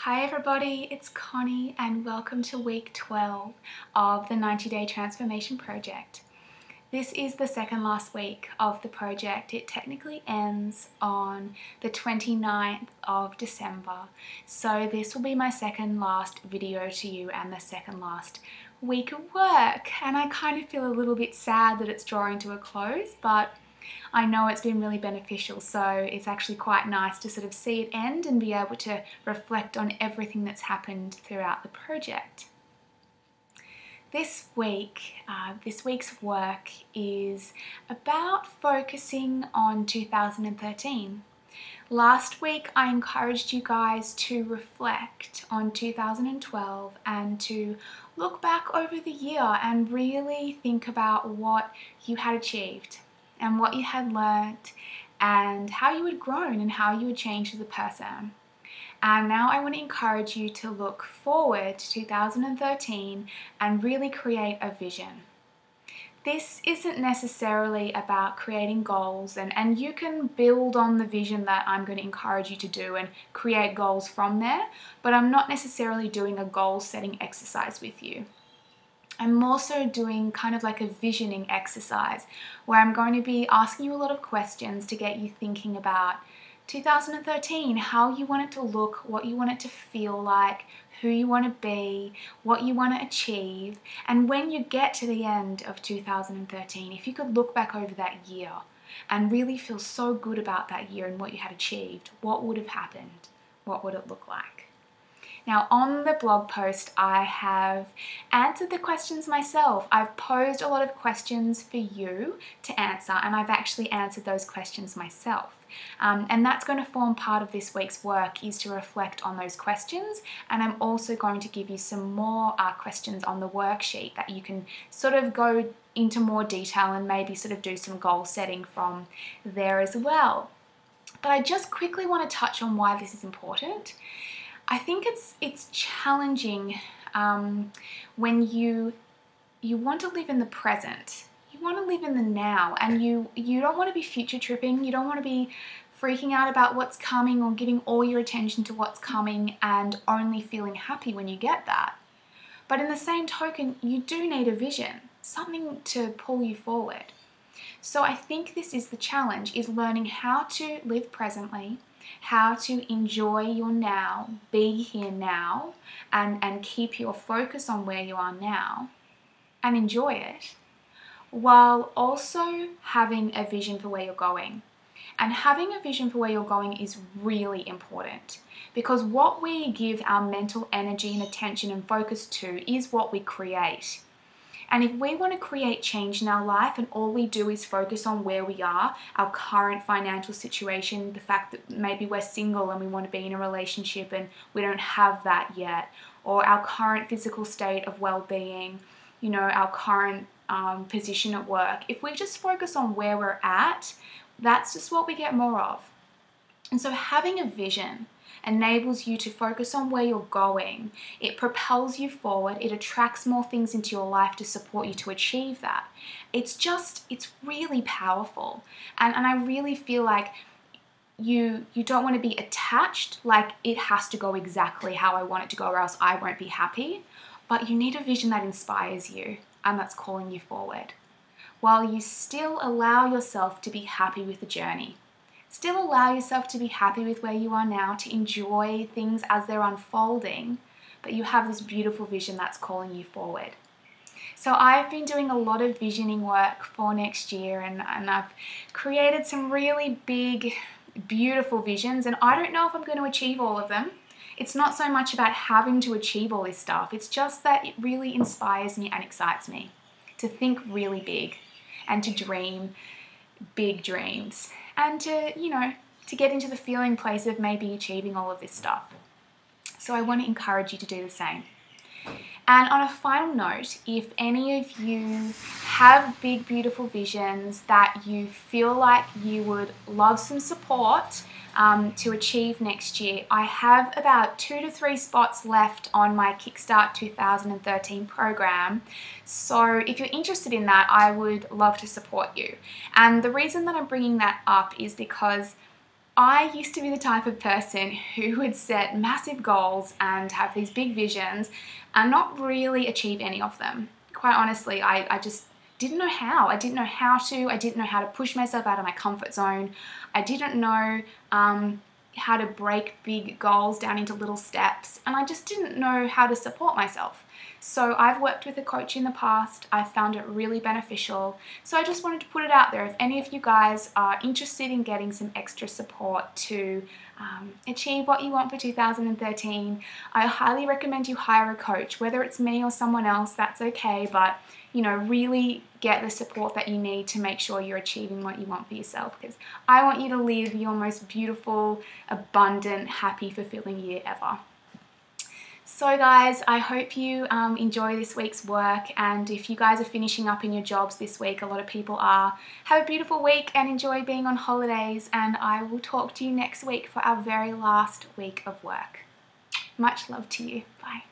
Hi everybody, it's Connie and welcome to week 12 of the 90-Day Transformation Project. This is the second last week of the project. It technically ends on the 29th of December. So this will be my second last video to you and the second last week of work. And I kind of feel a little bit sad that it's drawing to a close, but I know it's been really beneficial, so it's actually quite nice to sort of see it end and be able to reflect on everything that's happened throughout the project. This week's work is about focusing on 2013. Last week I encouraged you guys to reflect on 2012 and to look back over the year and really think about what you had achieved and what you had learnt and how you had grown and how you had changed as a person. And now I want to encourage you to look forward to 2013 and really create a vision. This isn't necessarily about creating goals, and you can build on the vision that I'm going to encourage you to do and create goals from there, but I'm not necessarily doing a goal setting exercise with you. I'm more so doing kind of like a visioning exercise where I'm going to be asking you a lot of questions to get you thinking about 2013, how you want it to look, what you want it to feel like, who you want to be, what you want to achieve. And when you get to the end of 2013, if you could look back over that year and really feel so good about that year and what you had achieved, what would have happened? What would it look like? Now on the blog post I have answered the questions myself. I've posed a lot of questions for you to answer and I've actually answered those questions myself. And that's going to form part of this week's work, is to reflect on those questions, and I'm also going to give you some more questions on the worksheet that you can sort of go into more detail and maybe sort of do some goal setting from there as well. But I just quickly want to touch on why this is important. I think it's challenging when you want to live in the present. You want to live in the now, and you don't want to be future tripping. You don't want to be freaking out about what's coming or giving all your attention to what's coming and only feeling happy when you get that. But in the same token, you do need a vision, something to pull you forward. So I think this is the challenge, is learning how to live presently, how to enjoy your now, be here now, and keep your focus on where you are now and enjoy it, while also having a vision for where you're going. And having a vision for where you're going is really important, because what we give our mental energy and attention and focus to is what we create. And if we want to create change in our life and all we do is focus on where we are, our current financial situation, the fact that maybe we're single and we want to be in a relationship and we don't have that yet, or our current physical state of well-being, our current position at work, if we just focus on where we're at, that's just what we get more of. And so having a vision enables you to focus on where you're going. It propels you forward. It attracts more things into your life to support you to achieve that. It's really powerful. And I really feel like you don't want to be attached, like it has to go exactly how I want it to go or else I won't be happy. But you need a vision that inspires you and that's calling you forward, while you still allow yourself to be happy with the journey. Still allow yourself to be happy with where you are now, to enjoy things as they're unfolding, but you have this beautiful vision that's calling you forward. So I've been doing a lot of visioning work for next year, and I've created some really big, beautiful visions, and I don't know if I'm going to achieve all of them. It's not so much about having to achieve all this stuff, it's just that it really inspires me and excites me to think really big and to dream big dreams and to get into the feeling place of maybe achieving all of this stuff. So I want to encourage you to do the same. And on a final note, if any of you have big, beautiful visions that you feel like you would love some support to achieve next year, I have about 2 to 3 spots left on my Kickstart 2013 program. So if you're interested in that, I would love to support you. And the reason that I'm bringing that up is because I used to be the type of person who would set massive goals and have these big visions and not really achieve any of them. Quite honestly, I just didn't know how. I didn't know how to. I didn't know how to push myself out of my comfort zone. I didn't know how to break big goals down into little steps, and I just didn't know how to support myself. So I've worked with a coach in the past. I found it really beneficial. So I just wanted to put it out there. If any of you guys are interested in getting some extra support to achieve what you want for 2013, I highly recommend you hire a coach. Whether it's me or someone else, that's okay, but you know, really get the support that you need to make sure you're achieving what you want for yourself, because I want you to live your most beautiful, abundant, happy, fulfilling year ever. So guys, I hope you enjoy this week's work, and if you guys are finishing up in your jobs this week, a lot of people are, have a beautiful week and enjoy being on holidays, and I will talk to you next week for our very last week of work. Much love to you. Bye.